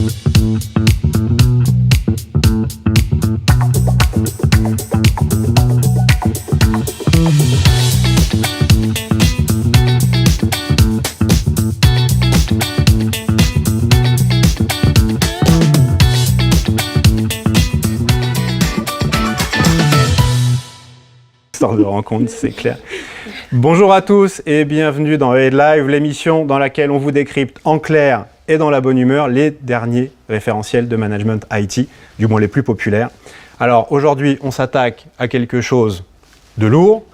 De rencontre, c'est clair. Bonjour à tous et bienvenue dans Head Live, l'émission dans laquelle on vous décrypte en clair et dans la bonne humeur les derniers référentiels de management IT, du moins les plus populaires. Alors aujourd'hui, on s'attaque à quelque chose de lourd,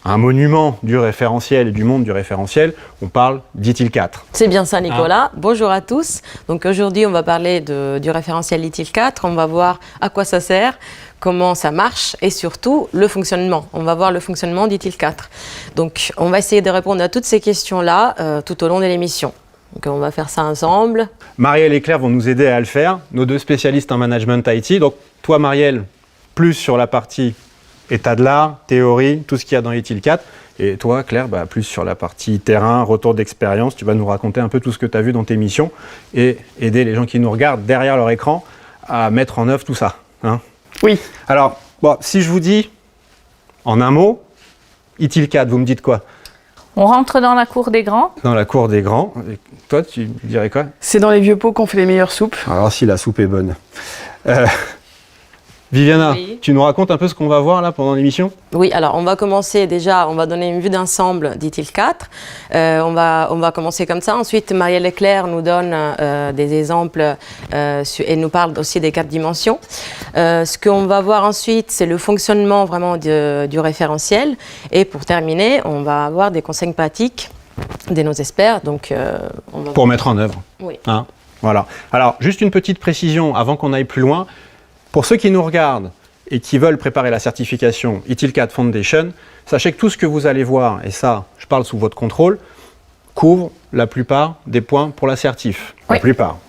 un monument du référentiel et du monde du référentiel. On parle d'ITIL 4. C'est bien ça, Nicolas. Bonjour à tous. Donc aujourd'hui, on va parler du référentiel ITIL 4. On va voir à quoi ça sert, comment ça marche et surtout le fonctionnement. On va voir le fonctionnement d'ITIL 4. Donc on va essayer de répondre à toutes ces questions-là tout au long de l'émission. Donc on va faire ça ensemble. Marielle et Claire vont nous aider à le faire, nos deux spécialistes en management IT. Donc toi, Marielle, plus sur la partie état de l'art, théorie, tout ce qu'il y a dans ITIL 4. Et toi, Claire, plus sur la partie terrain, retour d'expérience. Tu vas nous raconter un peu tout ce que tu as vu dans tes missions et aider les gens qui nous regardent derrière leur écran à mettre en œuvre tout ça. Hein ? Oui. Alors, si je vous dis en un mot, ITIL 4, vous me dites quoi ? On rentre dans la cour des grands. Dans la cour des grands. Et toi, tu dirais quoi ? C'est dans les vieux pots qu'on fait les meilleures soupes. Alors, si la soupe est bonne. Viviana, oui. Tu nous racontes un peu ce qu'on va voir là pendant l'émission ? Oui, alors on va commencer déjà, on va donner une vue d'ensemble d'ITIL 4. On va commencer comme ça. Ensuite, Marielle et Claire nous donne des exemples et nous parle aussi des 4 dimensions. Ce qu'on va voir ensuite, c'est le fonctionnement vraiment du référentiel. Et pour terminer, on va avoir des conseils pratiques de nos experts. Donc, pour mettre en œuvre. Oui. Hein, voilà. Alors, juste une petite précision avant qu'on aille plus loin. Pour ceux qui nous regardent et qui veulent préparer la certification ITIL 4 Foundation, sachez que tout ce que vous allez voir, et ça, je parle sous votre contrôle, couvre la plupart des points pour la certif. Oui. La plupart.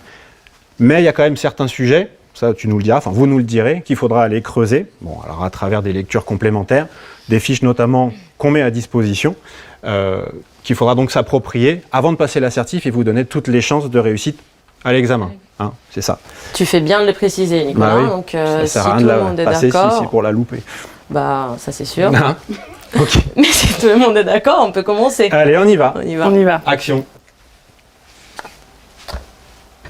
Mais il y a quand même certains sujets, ça tu nous le diras, enfin vous nous le direz, qu'il faudra aller creuser, bon, alors à travers des lectures complémentaires, des fiches notamment qu'on met à disposition, qu'il faudra donc s'approprier avant de passer la certif et vous donner toutes les chances de réussite à l'examen. Hein, c'est ça. Tu fais bien de le préciser, Nicolas. Oui. Donc, ça si sert à rien tout de le monde est passer d'accord, si c'est pour la louper. Ça c'est sûr. Hein, okay. Mais si tout le monde est d'accord, on peut commencer. Allez, on y va. On y va. On y va. Action.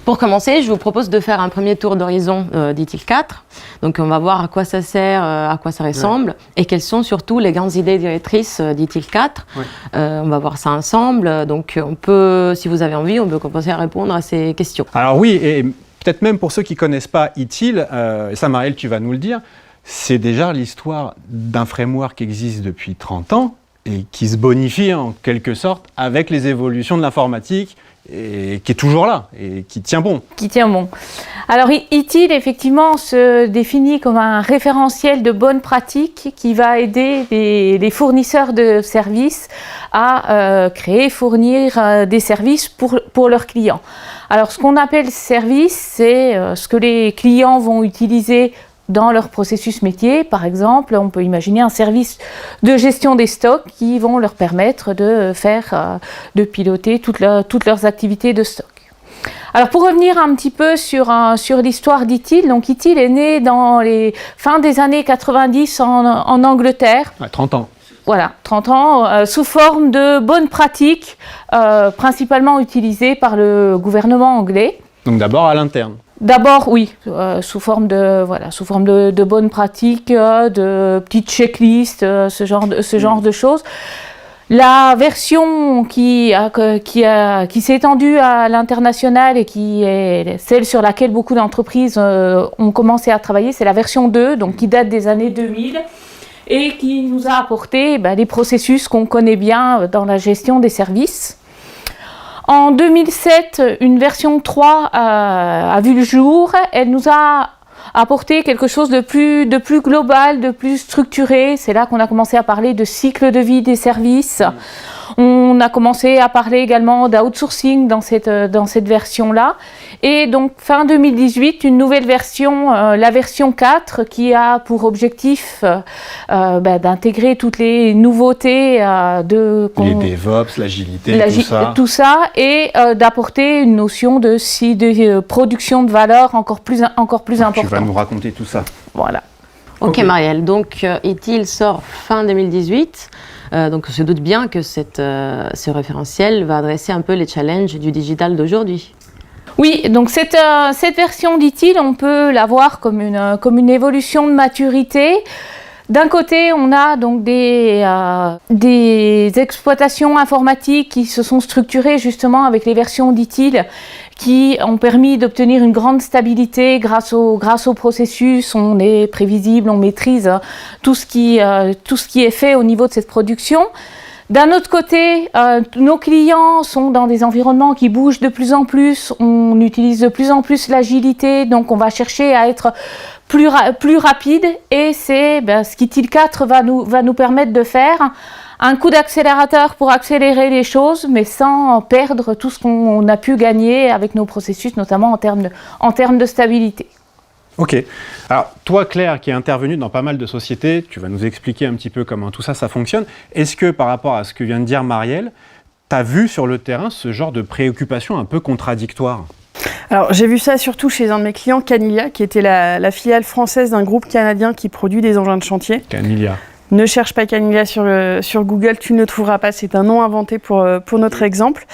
Pour commencer, je vous propose de faire un premier tour d'horizon d'ITIL 4. Donc on va voir à quoi ça sert, à quoi ça ressemble, et quelles sont surtout les grandes idées directrices d'ITIL 4. Ouais. On va voir ça ensemble. Donc on peut, si vous avez envie, on peut commencer à répondre à ces questions. Alors oui, et peut-être même pour ceux qui ne connaissent pas ITIL, et ça Marielle, tu vas nous le dire, c'est déjà l'histoire d'un framework qui existe depuis 30 ans et qui se bonifie en quelque sorte avec les évolutions de l'informatique et qui est toujours là et qui tient bon. Qui tient bon. Alors ITIL effectivement se définit comme un référentiel de bonnes pratiques qui va aider les fournisseurs de services à fournir des services pour leurs clients. Alors ce qu'on appelle service, c'est ce que les clients vont utiliser dans leur processus métier. Par exemple, on peut imaginer un service de gestion des stocks qui vont leur permettre de piloter toutes leurs activités de stock. Alors pour revenir un petit peu sur l'histoire d'ITIL, donc ITIL est né dans les fins des années 90 en Angleterre. Ouais, 30 ans. Voilà, 30 ans, sous forme de bonnes pratiques, principalement utilisées par le gouvernement anglais. Donc d'abord à l'interne. D'abord, oui, sous forme de bonnes pratiques, de petites checklists, ce genre de choses. La version qui s'est étendue à l'international et qui est celle sur laquelle beaucoup d'entreprises ont commencé à travailler, c'est la version 2, donc qui date des années 2000 et qui nous a apporté les processus qu'on connaît bien dans la gestion des services. En 2007, une version 3 a vu le jour. Elle nous a apporté quelque chose de plus global, de plus structuré. C'est là qu'on a commencé à parler de cycle de vie des services. On a commencé à parler également d'outsourcing dans cette version-là. Et donc, fin 2018, une nouvelle version, la version 4, qui a pour objectif d'intégrer toutes les nouveautés les DevOps, l'agilité, tout ça, et d'apporter une notion de production de valeur encore plus importante. Tu vas nous raconter tout ça. Voilà. Ok, Marielle, donc ITIL sort fin 2018. Donc on se doute bien que ce référentiel va adresser un peu les challenges du digital d'aujourd'hui. Oui, donc cette version d'ITIL, on peut la voir comme une évolution de maturité. D'un côté, on a donc des exploitations informatiques qui se sont structurées justement avec les versions d'ITIL qui ont permis d'obtenir une grande stabilité grâce au processus. On est prévisible, on maîtrise tout ce qui est fait au niveau de cette production. D'un autre côté, nos clients sont dans des environnements qui bougent de plus en plus, on utilise de plus en plus l'agilité, donc on va chercher à être plus rapide, et c'est ce qu'ITIL 4 va nous permettre de faire. Un coup d'accélérateur pour accélérer les choses, mais sans perdre tout ce qu'on a pu gagner avec nos processus, notamment en termes de stabilité. Ok. Alors, toi, Claire, qui est intervenue dans pas mal de sociétés, tu vas nous expliquer un petit peu comment tout ça fonctionne. Est-ce que, par rapport à ce que vient de dire Marielle, tu as vu sur le terrain ce genre de préoccupation un peu contradictoire ? Alors, j'ai vu ça surtout chez un de mes clients, Canilia, qui était la filiale française d'un groupe canadien qui produit des engins de chantier. Canilia. Ne cherche pas Canilia sur Google, tu ne le trouveras pas, c'est un nom inventé pour notre exemple.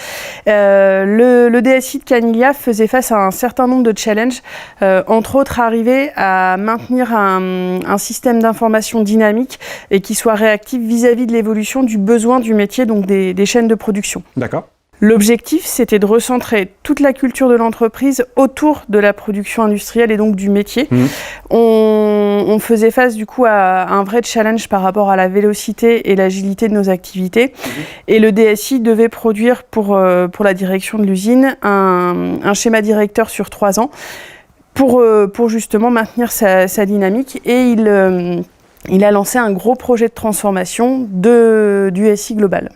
Le DSI de Canilia faisait face à un certain nombre de challenges, entre autres arriver à maintenir un système d'information dynamique et qui soit réactif vis-à-vis de l'évolution du besoin du métier, donc des chaînes de production. D'accord. L'objectif, c'était de recentrer toute la culture de l'entreprise autour de la production industrielle et donc du métier. On faisait face du coup à un vrai challenge par rapport à la vélocité et l'agilité de nos activités. Et le DSI devait produire pour la direction de l'usine un schéma directeur sur 3 ans pour justement maintenir sa dynamique. Et il a lancé un gros projet de transformation du SI global.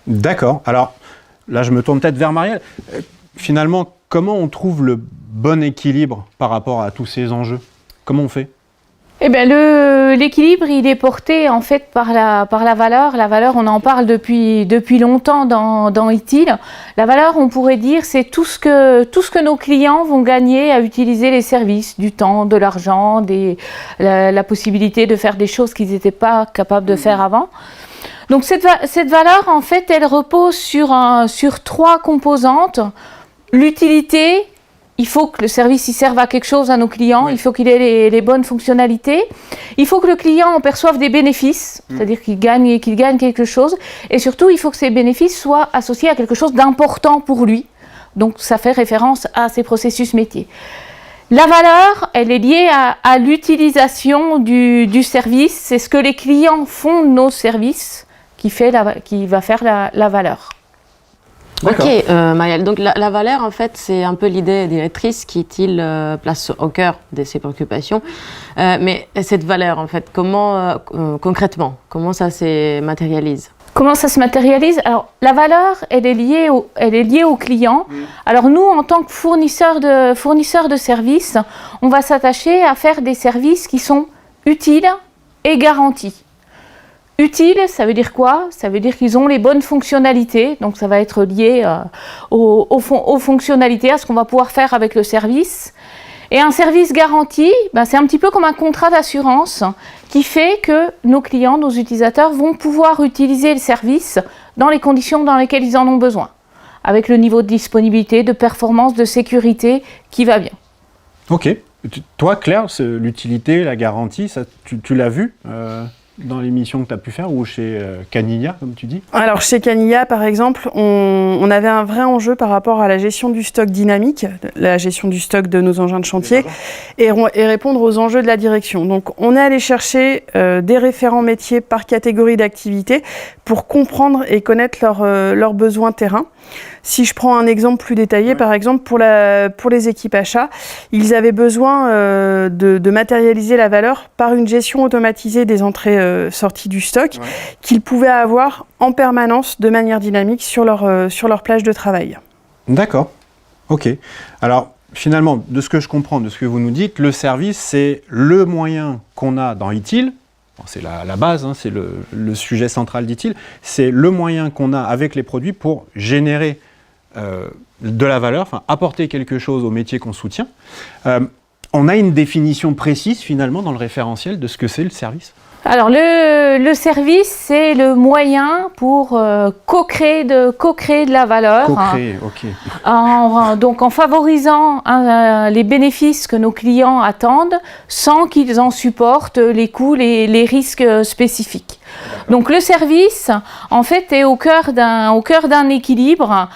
D'accord. Alors, là, je me tourne peut-être vers Marielle. Finalement, comment on trouve le bon équilibre par rapport à tous ces enjeux ? Comment on fait ? Eh bien, l'équilibre, il est porté en fait par la valeur. La valeur, on en parle depuis longtemps dans ITIL. La valeur, on pourrait dire, c'est tout ce que nos clients vont gagner à utiliser les services, du temps, de l'argent, la possibilité de faire des choses qu'ils n'étaient pas capables de faire avant. Donc cette valeur, en fait, elle repose sur 3 composantes. L'utilité, il faut que le service serve à quelque chose à nos clients, il faut qu'il ait les bonnes fonctionnalités. Il faut que le client en perçoive des bénéfices, c'est-à-dire qu'il gagne quelque chose. Et surtout, il faut que ces bénéfices soient associés à quelque chose d'important pour lui. Donc ça fait référence à ces processus métiers. La valeur, elle est liée à l'utilisation du service. C'est ce que les clients font de nos services qui va faire la valeur. Ok, Marielle, donc la valeur, en fait, c'est un peu l'idée directrice qui ITIL place au cœur de ses préoccupations. Mais cette valeur, en fait, concrètement, comment ça se matérialise ? Comment ça se matérialise ? Alors, la valeur, elle est liée au client. Alors, nous, en tant que fournisseurs de services, on va s'attacher à faire des services qui sont utiles et garantis. Utile, ça veut dire quoi ? Ça veut dire qu'ils ont les bonnes fonctionnalités, donc ça va être lié aux fonctionnalités, à ce qu'on va pouvoir faire avec le service. Et un service garanti, c'est un petit peu comme un contrat d'assurance qui fait que nos clients, nos utilisateurs vont pouvoir utiliser le service dans les conditions dans lesquelles ils en ont besoin, avec le niveau de disponibilité, de performance, de sécurité qui va bien. Ok. Toi, Claire, l'utilité, la garantie, ça, tu l'as vu dans l'émission que tu as pu faire ou chez Canilia, comme tu dis ? Alors, chez Canilia, par exemple, on avait un vrai enjeu par rapport à la gestion du stock dynamique, la gestion du stock de nos engins de chantier, et répondre aux enjeux de la direction. Donc, on est allé chercher des référents métiers par catégorie d'activité pour comprendre et connaître leurs besoins terrain. Si je prends un exemple plus détaillé, par exemple pour les équipes achats, ils avaient besoin de matérialiser la valeur par une gestion automatisée des entrées-sorties du stock qu'ils pouvaient avoir en permanence de manière dynamique sur leur plage de travail. D'accord, ok. Alors finalement, de ce que je comprends, de ce que vous nous dites, le service, c'est le moyen qu'on a dans ITIL. C'est la base, c'est le sujet central d'ITIL. C'est le moyen qu'on a avec les produits pour générer de la valeur, enfin apporter quelque chose au métier qu'on soutient. On a une définition précise finalement dans le référentiel de ce que c'est le service? Alors le service, c'est le moyen pour co-créer de la valeur. Co-créer, ok. Donc en favorisant les bénéfices que nos clients attendent sans qu'ils en supportent les coûts, les risques spécifiques. Donc le service, en fait, est au cœur d'un équilibre.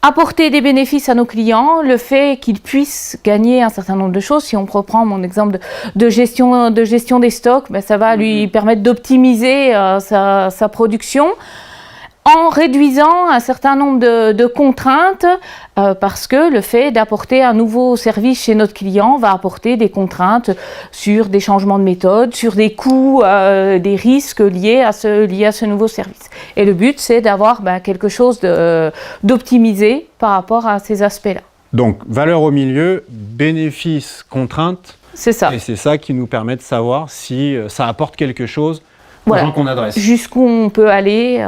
Apporter des bénéfices à nos clients, le fait qu'ils puissent gagner un certain nombre de choses. Si on reprend mon exemple de gestion des stocks, ça va lui permettre d'optimiser sa production en réduisant un certain nombre de contraintes parce que le fait d'apporter un nouveau service chez notre client va apporter des contraintes sur des changements de méthode, sur des coûts, des risques liés à ce nouveau service. Et le but, c'est d'avoir quelque chose d'optimisé par rapport à ces aspects-là. Donc, valeur au milieu, bénéfice, contrainte. C'est ça. Et c'est ça qui nous permet de savoir si ça apporte quelque chose aux gens qu'on adresse. Jusqu'où on peut aller.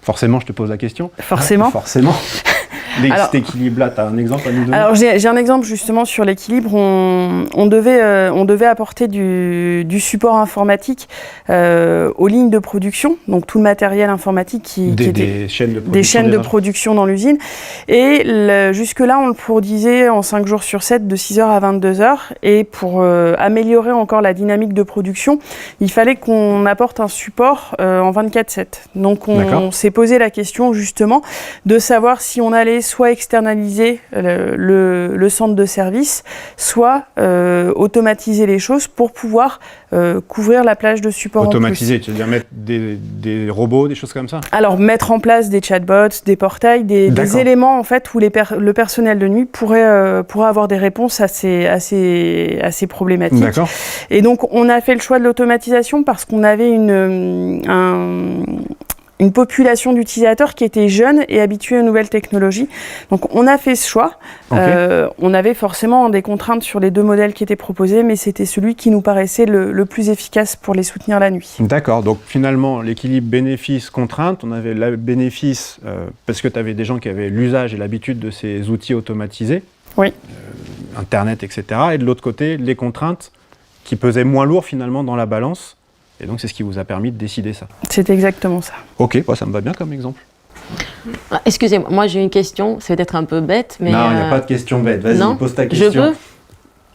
Forcément, je te pose la question. Forcément. Forcément. Cet équilibre-là, tu as un exemple à nous donner? Alors j'ai un exemple justement sur l'équilibre. On devait apporter du support informatique aux lignes de production, donc tout le matériel informatique qui était des chaînes de production dans l'usine. Et jusque-là, on le produisait en 5 jours sur 7, de 6h à 22h. Et pour améliorer encore la dynamique de production, il fallait qu'on apporte un support en 24/7. Donc on s'est posé la question justement de savoir si on allait soit externaliser le centre de service, soit automatiser les choses pour pouvoir couvrir la plage de support. Automatiser, tu veux dire mettre des robots, des choses comme ça? Alors mettre en place des chatbots, des portails, des éléments en fait où le personnel de nuit pourrait avoir des réponses à ces problématiques. D'accord. Et donc on a fait le choix de l'automatisation parce qu'on avait une population d'utilisateurs qui était jeune et habituée aux nouvelles technologies. Donc on a fait ce choix. On avait forcément des contraintes sur les 2 modèles qui étaient proposés, mais c'était celui qui nous paraissait le plus efficace pour les soutenir la nuit. D'accord, donc finalement l'équilibre bénéfice-contrainte, on avait le bénéfice parce que tu avais des gens qui avaient l'usage et l'habitude de ces outils automatisés, Internet, etc. Et de l'autre côté, les contraintes qui pesaient moins lourd finalement dans la balance. Et donc, c'est ce qui vous a permis de décider ça. C'est exactement ça. Ok, ça me va bien comme exemple. Excusez-moi, moi j'ai une question, c'est peut-être un peu bête, mais... Non, il n'y a pas de question bête. Vas-y, pose ta question. Je peux?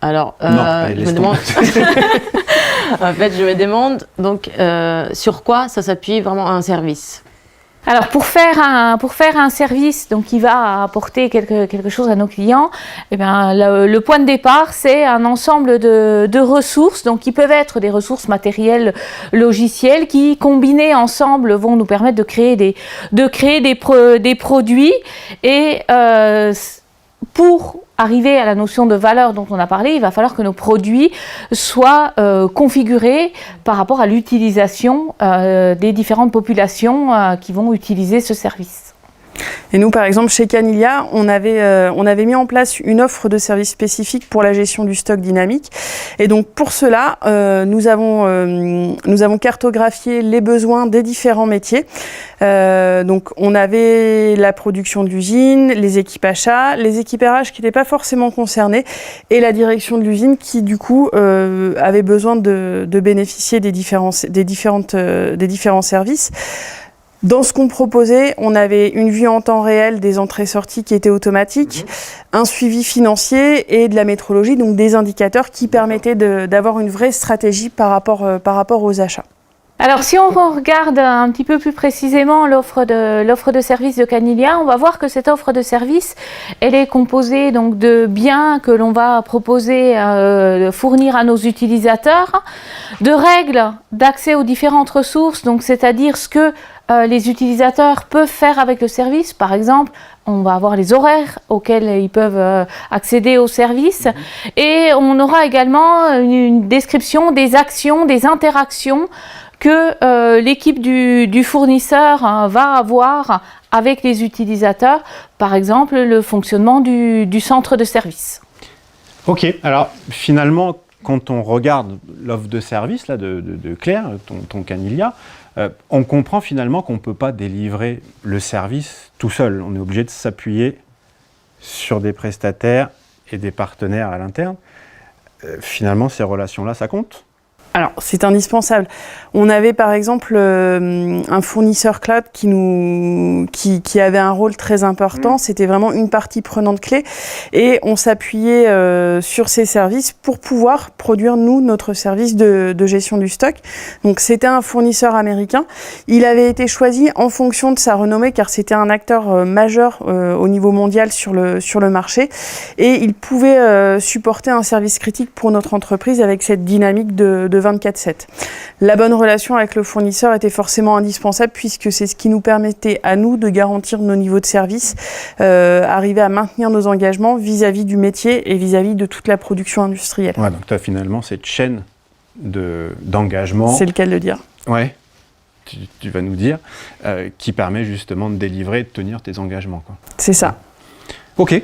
Alors, je me demande... En fait, je me demande, donc, sur quoi ça s'appuie vraiment un service? Alors pour faire un service donc qui va apporter quelque chose à nos clients, le point de départ c'est un ensemble de ressources donc qui peuvent être des ressources matérielles, logicielles qui combinées ensemble vont nous permettre de créer des produits et pour arriver à la notion de valeur dont on a parlé, il va falloir que nos produits soient configurés par rapport à l'utilisation des différentes populations qui vont utiliser ce service. Et nous, par exemple, chez Canilia, on avait mis en place une offre de services spécifiques pour la gestion du stock dynamique. Et donc, pour cela, nous avons cartographié les besoins des différents métiers. Donc, on avait la production de l'usine, les équipes achats, les équipes RH qui n'étaient pas forcément concernées, et la direction de l'usine qui, du coup, avait besoin de bénéficier des différents services. Dans ce qu'on proposait, on avait une vue en temps réel des entrées-sorties qui étaient automatiques, un suivi financier et de la métrologie, donc des indicateurs qui permettaient d'avoir une vraie stratégie par rapport aux achats. Alors, si on regarde un petit peu plus précisément l'offre de service de Canilia, on va voir que cette offre de service, elle est composée donc de biens que l'on va proposer fournir à nos utilisateurs, de règles d'accès aux différentes ressources, donc c'est-à-dire ce que les utilisateurs peuvent faire avec le service. Par exemple, on va avoir les horaires auxquels ils peuvent accéder au service, et on aura également une description des actions, des interactions que l'équipe du fournisseur va avoir avec les utilisateurs, par exemple le fonctionnement du centre de service. Ok, alors finalement, quand on regarde l'offre de service là, de Claire, ton Canilia, on comprend finalement qu'on ne peut pas délivrer le service tout seul. On est obligé de s'appuyer sur des prestataires et des partenaires à l'interne. Finalement, ces relations-là, ça compte ? Alors, c'est indispensable. On avait par exemple un fournisseur cloud qui avait un rôle très important. C'était vraiment une partie prenante clé. Et on s'appuyait sur ces services pour pouvoir produire, nous, notre service de gestion du stock. Donc, c'était un fournisseur américain. Il avait été choisi en fonction de sa renommée, car c'était un acteur majeur au niveau mondial sur le marché. Et il pouvait supporter un service critique pour notre entreprise avec cette dynamique de 24/7. La bonne relation avec le fournisseur était forcément indispensable, puisque c'est ce qui nous permettait à nous de garantir nos niveaux de service, arriver à maintenir nos engagements vis-à-vis du métier et vis-à-vis de toute la production industrielle. Ouais, donc tu as finalement cette chaîne d'engagement. C'est le cas de le dire. Ouais, tu vas nous dire, qui permet justement de délivrer et de tenir tes engagements, quoi. C'est ça. Ok.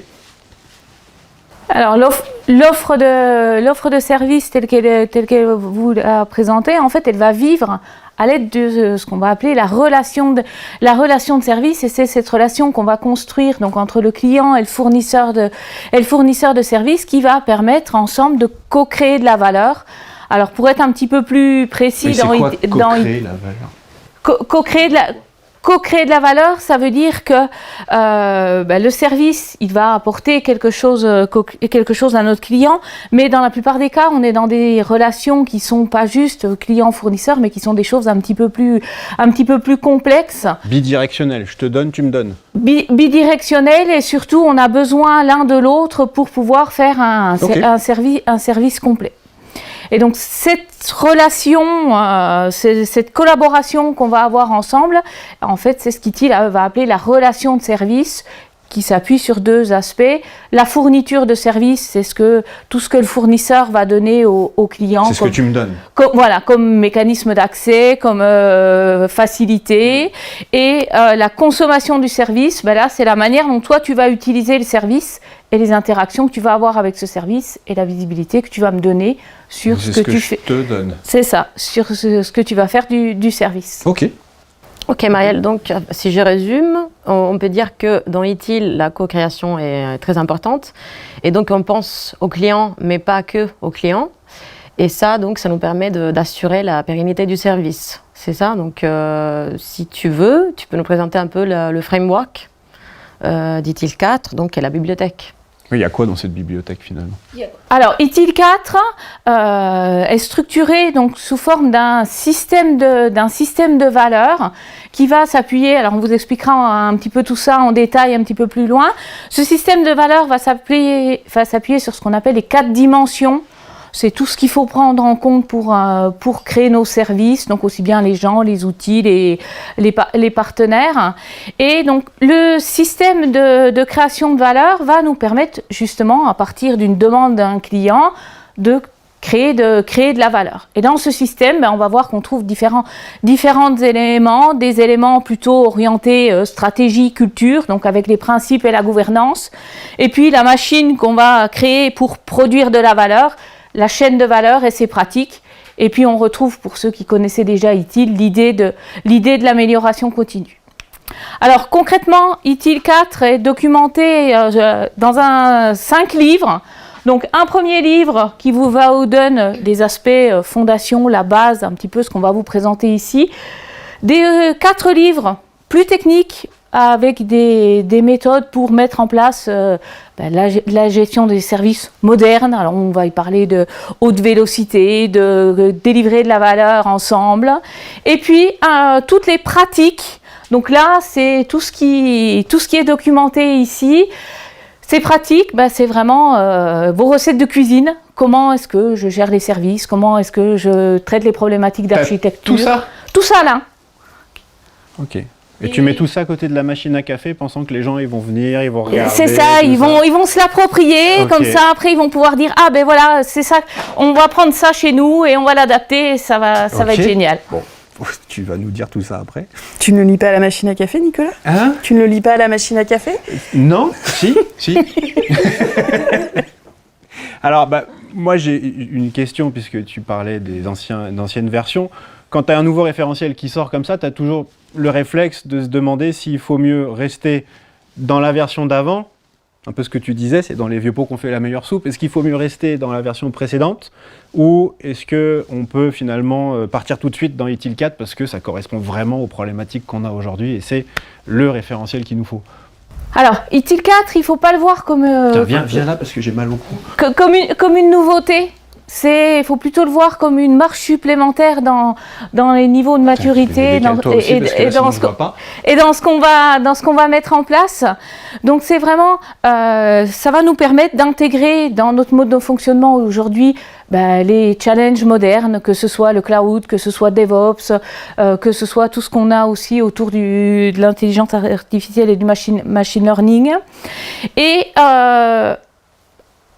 Alors l'offre de service telle qu'elle vous l'a présentée, en fait, elle va vivre à l'aide de ce qu'on va appeler la relation de service, et c'est cette relation qu'on va construire donc entre le client et le fournisseur de service qui va permettre ensemble de co-créer de la valeur. Alors pour être un petit peu plus précis, co-créer la valeur. Co-créer de la valeur, ça veut dire que le service, il va apporter quelque chose à notre client, mais dans la plupart des cas, on est dans des relations qui sont pas juste client-fournisseur, mais qui sont des choses un petit peu plus complexes. Bidirectionnel, je te donne, tu me donnes. Bidirectionnel, et surtout, on a besoin l'un de l'autre pour pouvoir faire un service complet. Et donc cette relation, cette collaboration qu'on va avoir ensemble, en fait, c'est ce qu'ITIL va appeler la relation de service, qui s'appuie sur deux aspects. La fourniture de service, c'est tout ce que le fournisseur va donner au client. C'est ce que tu me donnes. Comme mécanisme d'accès, comme facilité. Et la consommation du service, là, c'est la manière dont toi, tu vas utiliser le service et les interactions que tu vas avoir avec ce service et la visibilité que tu vas me donner sur ce que tu fais. Je te donne. C'est ça, sur ce que tu vas faire du service. Ok Marielle, donc si je résume, on peut dire que dans ITIL, la co-création est très importante, et donc on pense aux clients, mais pas que aux clients, et ça donc ça nous permet d'assurer la pérennité du service. C'est ça, donc si tu veux, tu peux nous présenter un peu le framework d'ITIL 4, donc qui est la bibliothèque. Oui, il y a quoi dans cette bibliothèque finalement ? Alors, ITIL 4 est structuré donc sous forme d'un système de valeurs qui va s'appuyer, alors on vous expliquera un petit peu tout ça en détail un petit peu plus loin. Ce système de valeurs va s'appuyer sur ce qu'on appelle les 4 dimensions. C'est tout ce qu'il faut prendre en compte pour créer nos services, donc aussi bien les gens, les outils, les partenaires. Et donc le système de création de valeur va nous permettre justement, à partir d'une demande d'un client, de créer de la valeur. Et dans ce système, on va voir qu'on trouve différents éléments, des éléments plutôt orientés stratégie, culture, donc avec les principes et la gouvernance, et puis la machine qu'on va créer pour produire de la valeur, la chaîne de valeur et ses pratiques. Et puis on retrouve, pour ceux qui connaissaient déjà ITIL, l'idée de l'amélioration continue. Alors concrètement, ITIL 4 est documenté dans 5 livres. Donc un premier livre qui vous donne des aspects fondation, la base, un petit peu ce qu'on va vous présenter ici. Des 4 livres plus techniques avec des méthodes pour mettre en place la gestion des services modernes. Alors on va y parler de haute vélocité, de délivrer de la valeur ensemble. Et puis toutes les pratiques. Donc là, c'est tout ce qui est documenté ici. Ces pratiques, c'est vraiment vos recettes de cuisine. Comment est-ce que je gère les services? Comment est-ce que je traite les problématiques d'architecture? Tout ça? Tout ça là. Ok. Et tu mets tout ça à côté de la machine à café, pensant que les gens ils vont venir, ils vont regarder. C'est ça, ils vont se l'approprier, Ok. comme ça après ils vont pouvoir dire ah ben voilà, c'est ça, on va prendre ça chez nous et on va l'adapter, et ça va Ok. être génial. Bon, tu vas nous dire tout ça après. Tu ne le lis pas à la machine à café, Nicolas? Hein? Tu ne le lis pas à la machine à café? Non? Si? Alors, moi j'ai une question, puisque tu parlais d'anciennes versions. Quand tu as un nouveau référentiel qui sort comme ça, tu as toujours le réflexe de se demander s'il faut mieux rester dans la version d'avant, un peu ce que tu disais, c'est dans les vieux pots qu'on fait la meilleure soupe. Est-ce qu'il faut mieux rester dans la version précédente ou est-ce qu'on peut finalement partir tout de suite dans ITIL 4 parce que ça correspond vraiment aux problématiques qu'on a aujourd'hui et c'est le référentiel qu'il nous faut? Alors, ITIL 4, il ne faut pas le voir comme, Tiens, viens là parce que j'ai mal au cou. comme une nouveauté. Il faut plutôt le voir comme une marche supplémentaire dans les niveaux de maturité et dans ce qu'on va mettre en place. Donc c'est vraiment, ça va nous permettre d'intégrer dans notre mode de fonctionnement aujourd'hui les challenges modernes, que ce soit le cloud, que ce soit DevOps, que ce soit tout ce qu'on a aussi autour de l'intelligence artificielle et du machine learning. Et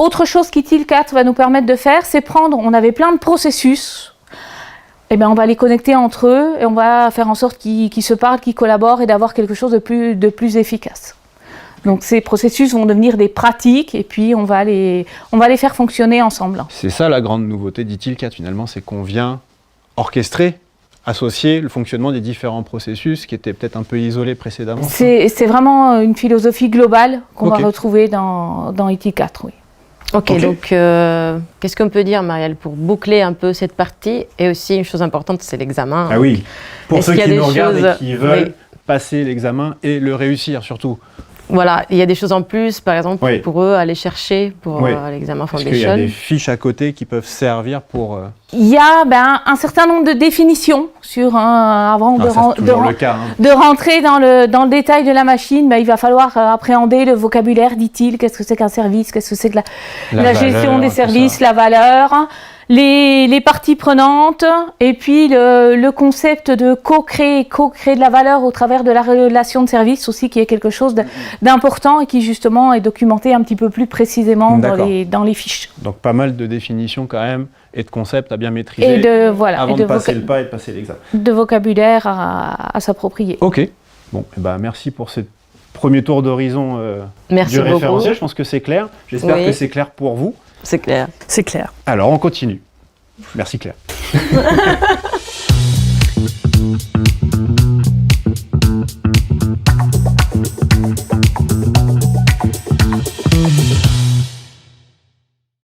autre chose qu'ITIL 4 va nous permettre de faire, c'est on avait plein de processus, et on va les connecter entre eux et on va faire en sorte qu'ils se parlent, qu'ils collaborent et d'avoir quelque chose de plus efficace. Donc ces processus vont devenir des pratiques et puis on va les faire fonctionner ensemble. C'est ça la grande nouveauté d'ITIL 4 finalement, c'est qu'on vient orchestrer, associer le fonctionnement des différents processus qui étaient peut-être un peu isolés précédemment. C'est vraiment une philosophie globale qu'on va retrouver dans ITIL 4, oui. Ok, donc qu'est-ce qu'on peut dire, Marielle, pour boucler un peu cette partie? Et aussi, une chose importante, c'est l'examen. Ah oui, pour ceux qui nous regardent et qui veulent oui, passer l'examen et le réussir surtout. Voilà, il y a des choses en plus, par exemple, Oui. pour eux, aller chercher pour Oui. l'examen Parce Foundation. qu'il y a des fiches à côté qui peuvent servir pour... Il y a un certain nombre de définitions sur avant c'est toujours le cas. Hein. de rentrer dans le détail de la machine. Il va falloir appréhender le vocabulaire d'ITIL, qu'est-ce que c'est qu'un service, qu'est-ce que c'est que la gestion des services, la valeur, les parties prenantes, et puis le concept de co-créer de la valeur au travers de la relation de service aussi, qui est quelque chose d'important et qui justement est documenté un petit peu plus précisément dans les fiches. Donc pas mal de définitions quand même et de concepts à bien maîtriser avant de passer le pas et de passer l'examen. De vocabulaire à s'approprier. Ok, bon, merci pour ce premier tour d'horizon du référentiel. Je pense que c'est clair. J'espère que c'est clair pour vous. C'est clair. C'est clair. Alors on continue. Merci Claire.